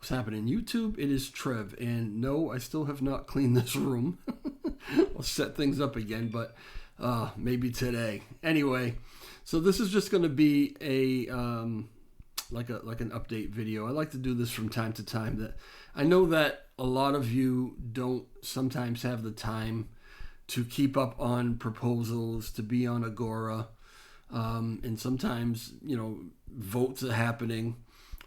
What's happening? YouTube, it is Trev. And no, I still have not cleaned this room. I'll set things up again, but maybe today. Anyway, so this is just going to be a like an update video. I like to do this from time to time. That I know that a lot of you don't sometimes have the time to keep up on proposals, to be on Agora, and sometimes, votes are happening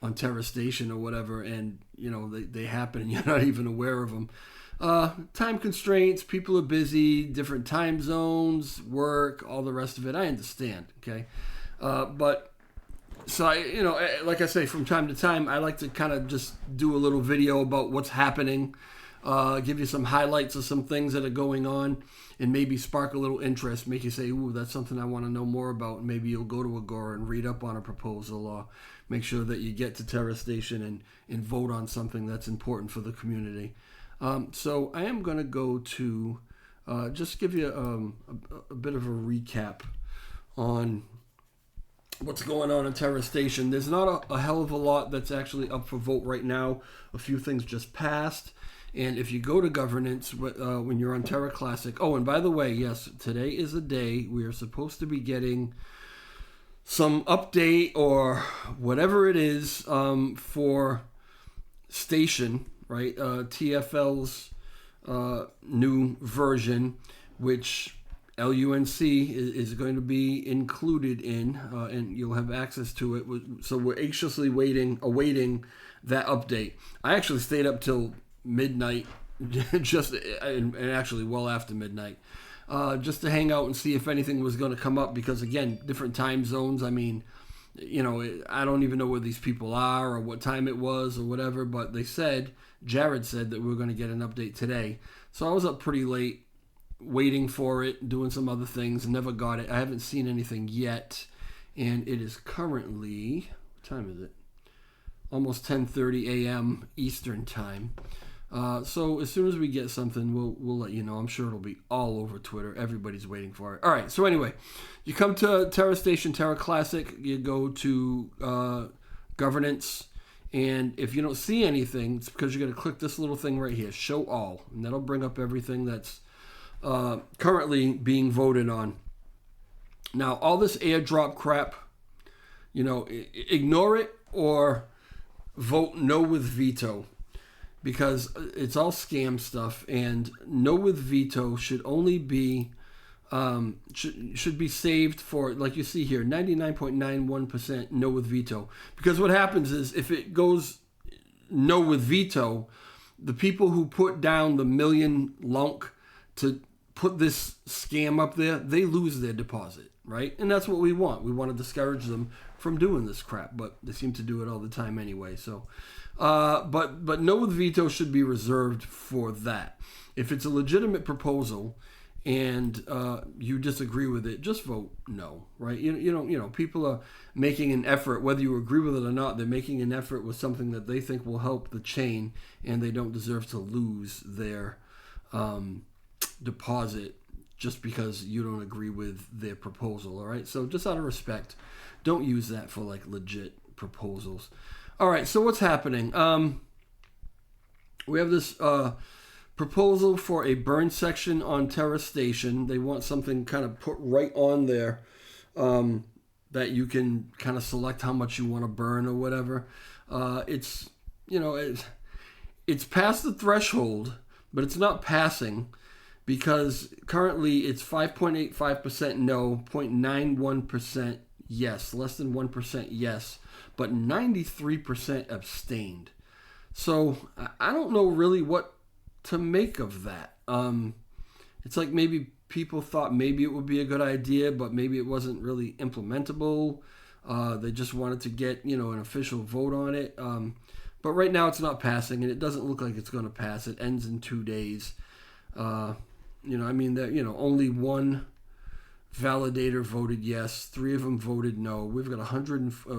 on Terra Station or whatever, and they happen and you're not even aware of them. Time constraints, people are busy, different time zones, work, all the rest of it. I understand, okay? But so like I say, from time to time, I like to kind of just do a little video about what's happening, give you some highlights of some things that are going on, and maybe spark a little interest, make you say, ooh, that's something I want to know more about. And maybe you'll go to Agora and read up on a proposal, or make sure that you get to Terra Station and vote on something that's important for the community. So I am going to go to just give you a bit of a recap on what's going on in Terra Station. There's not a hell of a lot that's actually up for vote right now. A few things just passed. And if you go to governance when you're on Terra Classic... Oh, and by the way, yes, today is a day we are supposed to be getting some update or whatever it is for Station, right? TFL's new version, which LUNC is going to be included in, and you'll have access to it. So we're anxiously awaiting that update. I actually stayed up till midnight, and actually well after midnight, just to hang out and see if anything was going to come up, because again, different time zones. I mean, I don't even know where these people are or what time it was or whatever, but Jared said that we were going to get an update today. So I was up pretty late waiting for it, doing some other things, and never got it. I haven't seen anything yet, and it is currently, what time is it? Almost 10:30 a.m. Eastern time. So as soon as we get something, we'll let you know. I'm sure it'll be all over Twitter. Everybody's waiting for it. All right. So anyway, you come to Terra Station, Terra Classic. You go to governance, and if you don't see anything, it's because you're going to click this little thing right here, Show All, and that'll bring up everything that's currently being voted on. Now, all this airdrop crap, ignore it or vote no with veto, because it's all scam stuff, and no with veto should only be should be saved for, like you see here, 99.91% no with veto. Because what happens is, if it goes no with veto, the people who put down the million lunk to put this scam up there, they lose their deposit, right? And that's what we want. We want to discourage them from doing this crap, but they seem to do it all the time anyway. So, but no with veto should be reserved for that. If it's a legitimate proposal and you disagree with it, just vote no, right? People are making an effort, whether you agree with it or not. They're making an effort with something that they think will help the chain, and they don't deserve to lose their deposit just because you don't agree with their proposal. All right, so just out of respect, don't use that for like legit proposals. All right, so what's happening? We have this proposal for a burn section on Terra Station. They want something kind of put right on there that you can kind of select how much you want to burn or whatever. It's past the threshold, but it's not passing, because currently it's 5.85% no, 0.91% yes, less than 1% yes, but 93% abstained. So I don't know really what to make of that. It's like maybe people thought maybe it would be a good idea, but maybe it wasn't really implementable. They just wanted to get, an official vote on it. But right now it's not passing, and it doesn't look like it's going to pass. It ends in 2 days. Only one validator voted yes, 3 of them voted no. We've got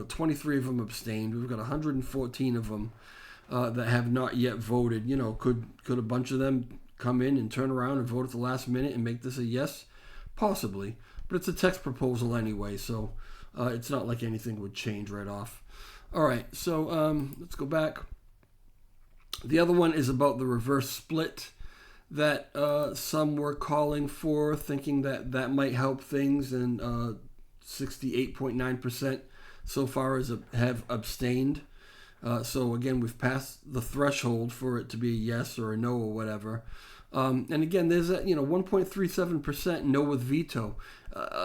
23 of them abstained. We've got 114 of them that have not yet voted. Could a bunch of them come in and turn around and vote at the last minute and make this a yes? Possibly, but it's a text proposal anyway, so it's not like anything would change right off. All right, so let's go back. The other one is about the reverse split that some were calling for, thinking that that might help things, and 68.9% so far have abstained. So again, we've passed the threshold for it to be a yes or a no or whatever. And again, there's a 1.37% no with veto.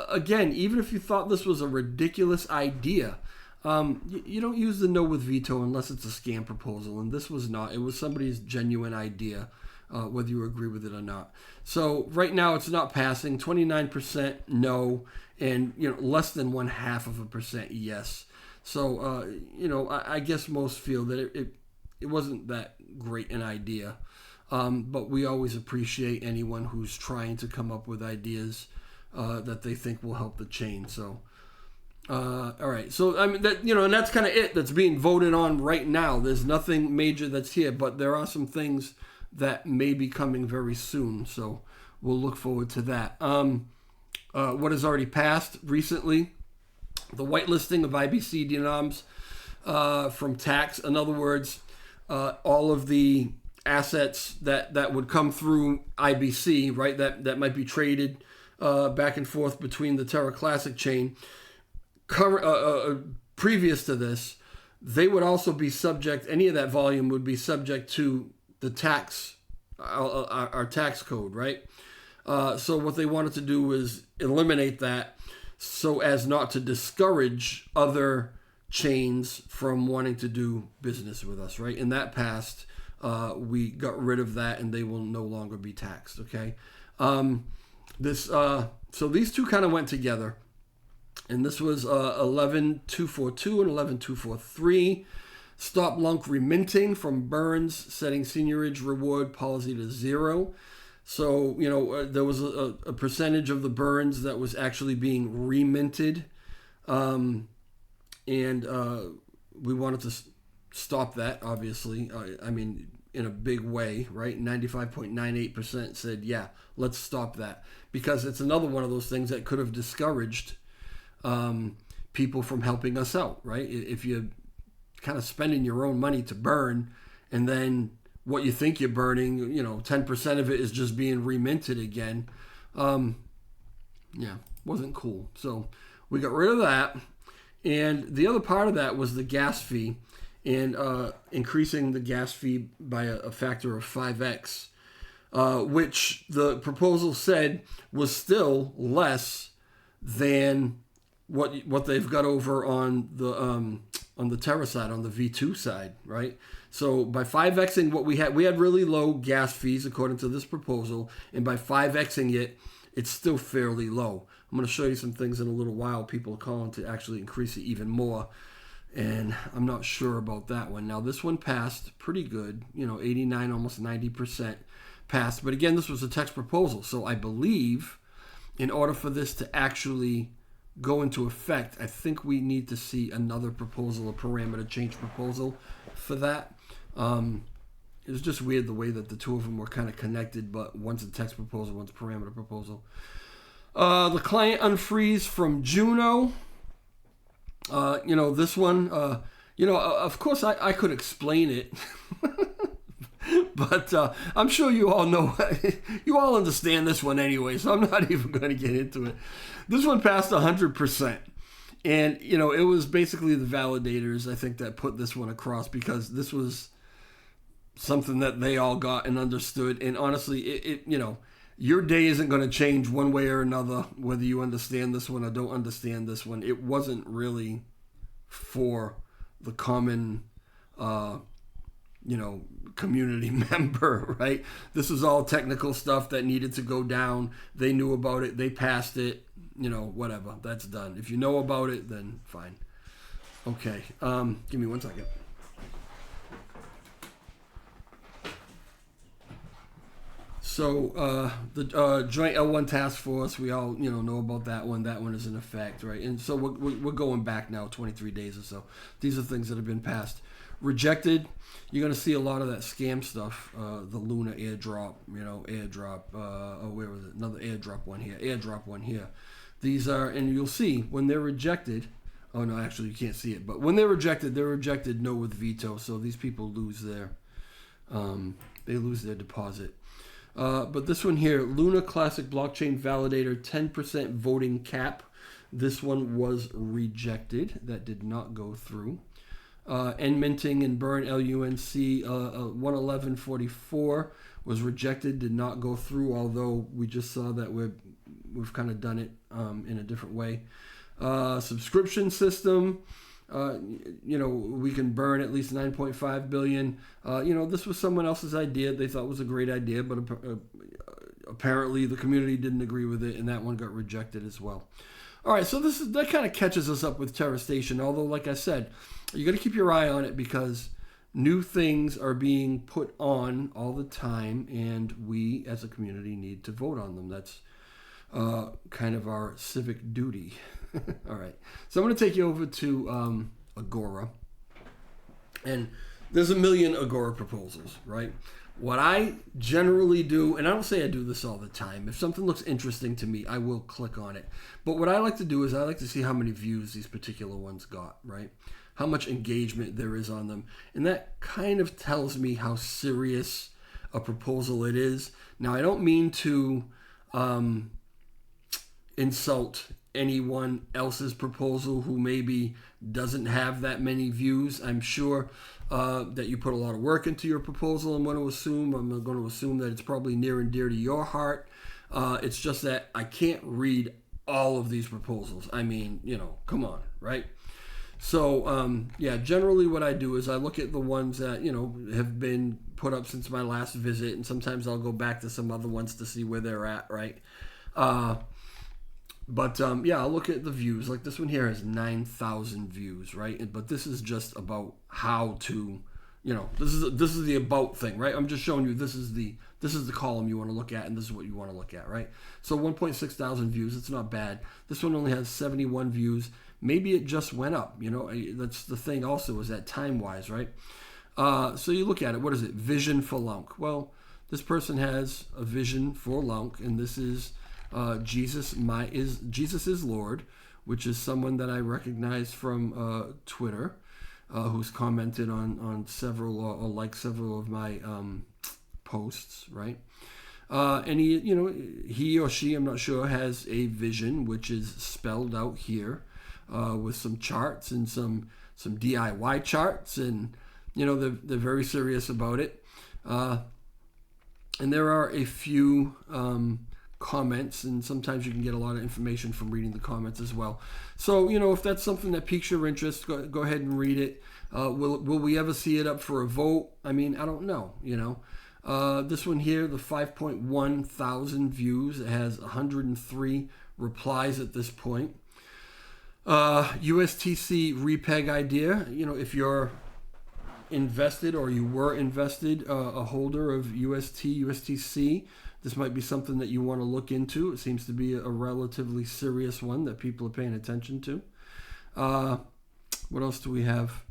Again, even if you thought this was a ridiculous idea, you don't use the no with veto unless it's a scam proposal, and this was not. It was somebody's genuine idea, whether you agree with it or not. So right now it's not passing. 29% no, and less than 0.5% yes. So I guess most feel that it wasn't that great an idea. But we always appreciate anyone who's trying to come up with ideas that they think will help the chain. So, all right. So I mean that and that's kind of it that's being voted on right now. There's nothing major that's here, but there are some things that may be coming very soon. So we'll look forward to that. What has already passed recently, the whitelisting of IBC denoms from tax. In other words, all of the assets that would come through IBC, right? That might be traded back and forth between the Terra Classic chain. Previous to this, they would also be subject. Any of that volume would be subject to the tax, our tax code, right? So what they wanted to do was eliminate that, so as not to discourage other chains from wanting to do business with us, right? In that past, we got rid of that, and they will no longer be taxed. Okay, so these two kind of went together, and this was 11242 and 11243. Stop lunk reminting from Burns, setting seniorage reward policy to 0. So there was a percentage of the Burns that was actually being reminted, and we wanted to stop that, obviously. I mean, in a big way, right? 95.98% said, yeah, let's stop that. Because it's another one of those things that could have discouraged people from helping us out, right? If you're kind of spending your own money to burn, and then what you think you're burning, 10% of it is just being reminted again. Wasn't cool. So we got rid of that. And the other part of that was the gas fee, and increasing the gas fee by a factor of 5x, which the proposal said was still less than what they've got over on the Terra side, on the V2 side, right? So by 5xing what we had really low gas fees according to this proposal, and by 5xing it, it's still fairly low. I'm going to show you some things in a little while. People are calling to actually increase it even more, and I'm not sure about that one. Now, this one passed pretty good, 89, almost 90% passed. But again, this was a text proposal, so I believe in order for this to actually go into effect, I think we need to see another proposal, a parameter change proposal for that. It was just weird the way that the two of them were kind of connected, but one's a text proposal, one's a parameter proposal. The client unfreeze from Juno. This one, of course I could explain it, but I'm sure you all know, you all understand this one anyway, so I'm not even going to get into it. This one passed 100%. And, it was basically the validators, I think, that put this one across, because this was something that they all got and understood. And honestly, your day isn't going to change one way or another, whether you understand this one or don't understand this one. It wasn't really for the common, community member, right? This is all technical stuff that needed to go down. They knew about it. They passed it. Whatever. That's done. If you know about it, then fine. Okay. Give me 1 second. So the Joint L1 Task Force, we all know about that one. That one is in effect, right? And so we're going back now 23 days or so. These are things that have been passed. Rejected, you're going to see a lot of that scam stuff. The Luna airdrop, airdrop. Where was it? Another airdrop one here. These are, and you'll see when they're rejected. Oh no, actually you can't see it. But when they're rejected no with veto. So these people lose their they lose their deposit. But this one here, Luna Classic Blockchain Validator 10% voting cap. This one was rejected. That did not go through. Minting and Burn LUNC 11144 was rejected, did not go through, although we just saw that we've kind of done it in a different way. Subscription system, we can burn at least 9.5 billion. This was someone else's idea. They thought it was a great idea, but apparently the community didn't agree with it, and that one got rejected as well. All right, so that kind of catches us up with Terra Station, although, like I said, you got to keep your eye on it because new things are being put on all the time, and we as a community need to vote on them. That's kind of our civic duty. All right, so I'm going to take you over to Agora, and there's a million Agora proposals, right? What I generally do, and I don't say I do this all the time, if something looks interesting to me, I will click on it. But what I like to do is I like to see how many views these particular ones got, right? How much engagement there is on them. And that kind of tells me how serious a proposal it is. Now, I don't mean to insult anyone else's proposal who maybe doesn't have that many views. I'm sure that you put a lot of work into your proposal. I'm going to assume that it's probably near and dear to your heart. It's just that I can't read all of these proposals. I mean, come on, right? So, generally what I do is I look at the ones that, have been put up since my last visit, and sometimes I'll go back to some other ones to see where they're at, right? I'll look at the views. Like this one here has 9,000 views, right? But this is just about how to, this is the about thing, right? I'm just showing you this is the column you want to look at, and this is what you want to look at, right? So 1.6 thousand views. It's not bad. This one only has 71 views. Maybe it just went up. That's the thing. Also, is that time-wise, right? So you look at it. What is it? Vision for Lunk. Well, this person has a vision for Lunk, and this is. Jesus is Lord, which is someone that I recognize from Twitter, who's commented on several or liked several of my posts, right? And he or she, I'm not sure, has a vision which is spelled out here with some charts and some DIY charts, and they're very serious about it. And there are a few comments, and sometimes you can get a lot of information from reading the comments as well. So, if that's something that piques your interest, go ahead and read it. Will we ever see it up for a vote? I mean, I don't know, This one here, the 5.1 thousand views, it has 103 replies at this point. USTC Repeg idea, if you're invested or you were invested, a holder of USTC, this might be something that you want to look into. It seems to be a relatively serious one that people are paying attention to. What else do we have?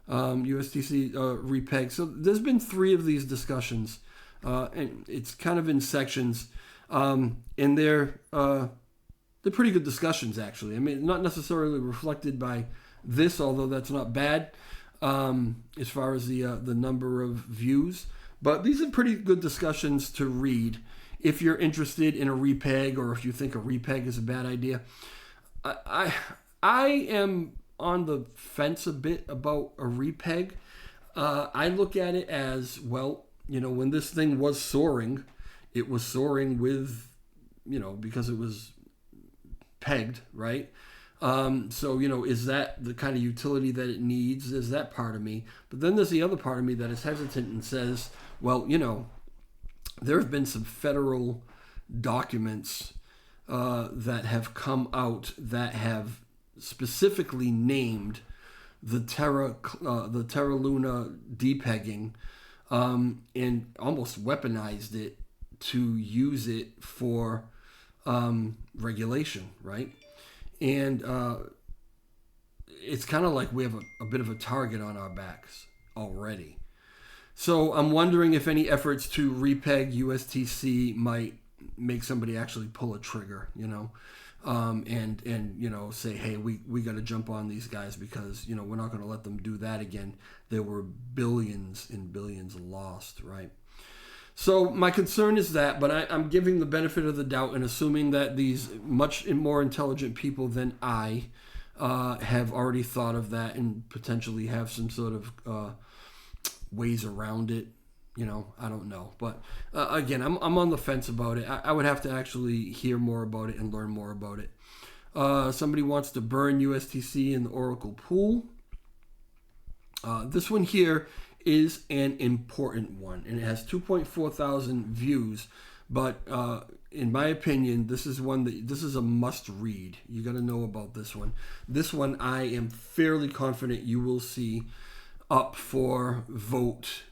USDC Repeg. So there's been 3 of these discussions, and it's kind of in sections, and they're pretty good discussions, actually. I mean, not necessarily reflected by this, although that's not bad as far as the number of views. But these are pretty good discussions to read if you're interested in a repeg, or if you think a repeg is a bad idea. I am on the fence a bit about a repeg. I look at it as, well, when this thing was soaring, it was soaring with, because it was pegged, right? So, is that the kind of utility that it needs? There's that part of me. But then there's the other part of me that is hesitant and says, well, there have been some federal documents that have come out that have specifically named the Terra Luna depegging and almost weaponized it to use it for regulation, right? And it's kind of like we have a bit of a target on our backs already. So I'm wondering if any efforts to repeg USTC might make somebody actually pull a trigger, and say, hey, we got to jump on these guys because we're not going to let them do that again. There were billions and billions lost, right? So my concern is that, but I'm giving the benefit of the doubt and assuming that these much more intelligent people than I have already thought of that and potentially have some sort of ways around it. I don't know. But again, I'm on the fence about it. I would have to actually hear more about it and learn more about it. Somebody wants to burn USTC in the Oracle pool. This one here is an important one, and it has 2.4 thousand views. But in my opinion, this is a must read. You got to know about this one. This one I am fairly confident you will see up for vote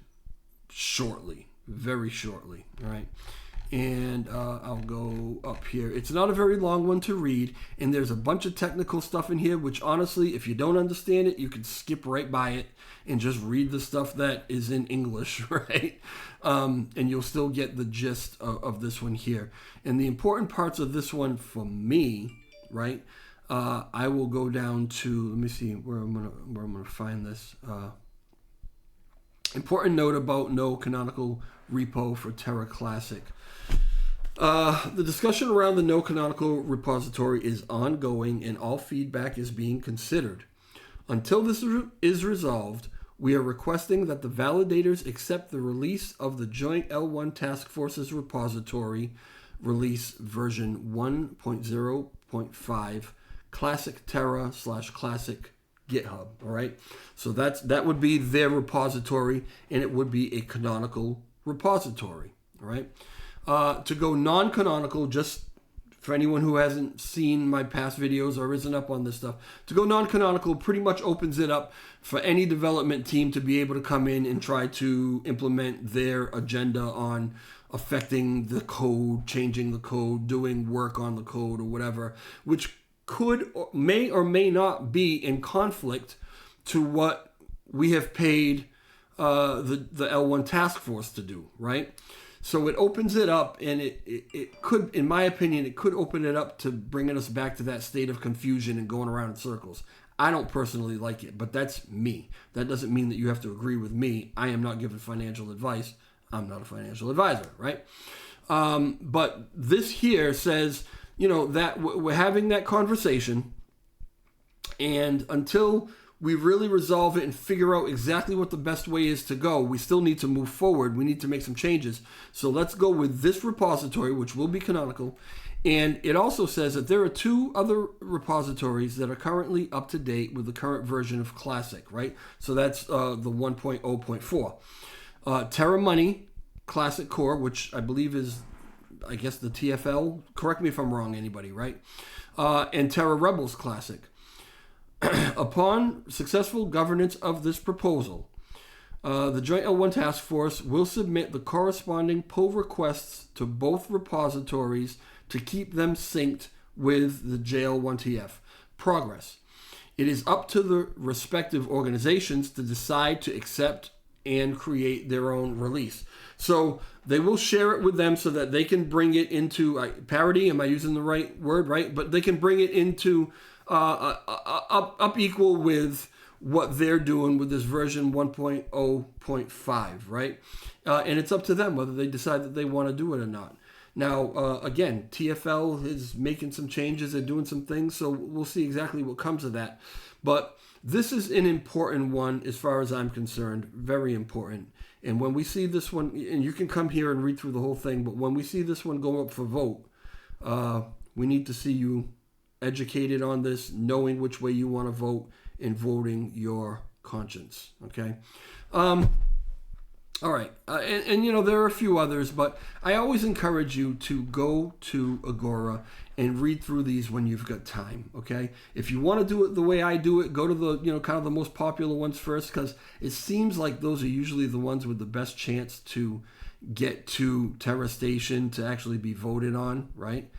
shortly, very shortly. All right. And I'll go up here. It's not a very long one to read, and there's a bunch of technical stuff in here, which honestly, if you don't understand it, you can skip right by it and just read the stuff that is in English, right? And you'll still get the gist of this one here. And the important parts of this one for me, right? I will go down to, let me see where I'm gonna find this. Important note about no canonical repo for Terra Classic. The discussion around the no canonical repository is ongoing and all feedback is being considered. Until this is resolved, we are requesting that the validators accept the release of the Joint L1 Task Force's repository, release version 1.0.5, Classic Terra / Classic GitHub. All right, so that would be their repository, and it would be a canonical repository. All right, to go non-canonical, just for anyone who hasn't seen my past videos or isn't up on this stuff, to go non-canonical pretty much opens it up for any development team to be able to come in and try to implement their agenda on affecting the code, changing the code, doing work on the code or whatever, which may or may not be in conflict to what we have paid the L1 task force to do, right? So it opens it up, and it could, in my opinion, it could open it up to bringing us back to that state of confusion and going around in circles. I don't personally like it, but that's me. That doesn't mean that you have to agree with me. I am not giving financial advice. I'm not a financial advisor, right? But this here says, that we're having that conversation, and until we really resolve it and figure out exactly what the best way is to go, we still need to move forward. We need to make some changes. So let's go with this repository, which will be canonical. And it also says that there are 2 other repositories that are currently up to date with the current version of Classic, right? So that's the 1.0.4. Terra Money Classic Core, which I believe is, I guess, the TFL. Correct me if I'm wrong, anybody, right? And Terra Rebels Classic. Upon successful governance of this proposal, the Joint L1 Task Force will submit the corresponding pull requests to both repositories to keep them synced with the JL1TF. Progress. It is up to the respective organizations to decide to accept and create their own release. So they will share it with them so that they can bring it into parity. Am I using the right word, right? But they can bring it into up equal with what they're doing with this version 1.0.5, right? And it's up to them whether they decide that they want to do it or not. Now, again, TFL is making some changes. They're doing some things, so we'll see exactly what comes of that. But this is an important one as far as I'm concerned, very important. And when we see this one, and you can come here and read through the whole thing, but when we see this one go up for vote, we need to see you educated on this, knowing which way you want to vote, and voting your conscience, okay? All right, and there are a few others, but I always encourage you to go to Agora and read through these when you've got time, okay? If you want to do it the way I do it, go to the, kind of the most popular ones first, because it seems like those are usually the ones with the best chance to get to Terra Station to actually be voted on, right?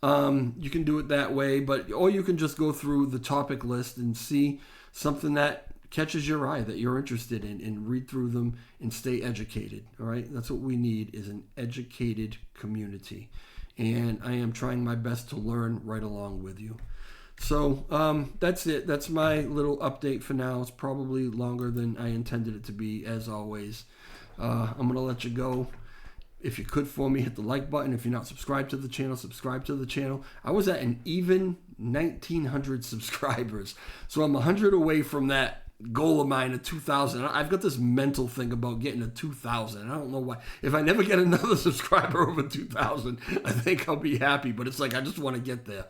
You can do it that way, or you can just go through the topic list and see something that catches your eye that you're interested in and read through them and stay educated. All right, that's what we need, is an educated community. and I am trying my best to learn right along with you. So that's it. That's my little update for now. It's probably longer than I intended it to be, as always. I'm going to let you go. If you could for me, hit the like button. If you're not subscribed to the channel, subscribe to the channel. I was at an even 1,900 subscribers. So I'm 100 away from that goal of mine of 2,000. I've got this mental thing about getting to 2,000. I don't know why. If I never get another subscriber over 2,000, I think I'll be happy. But it's like I just want to get there.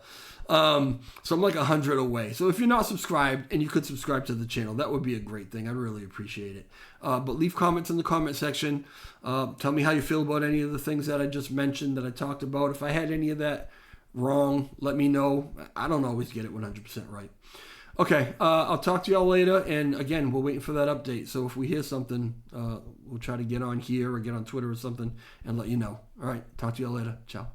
So I'm like 100 away. So if you're not subscribed and you could subscribe to the channel, that would be a great thing. I'd really appreciate it. But leave comments in the comment section. Tell me how you feel about any of the things that I just mentioned, that I talked about. If I had any of that wrong, let me know. I don't always get it 100% right. Okay, I'll talk to y'all later. And again, we're waiting for that update. So if we hear something, we'll try to get on here or get on Twitter or something and let you know. All right, talk to y'all later. Ciao.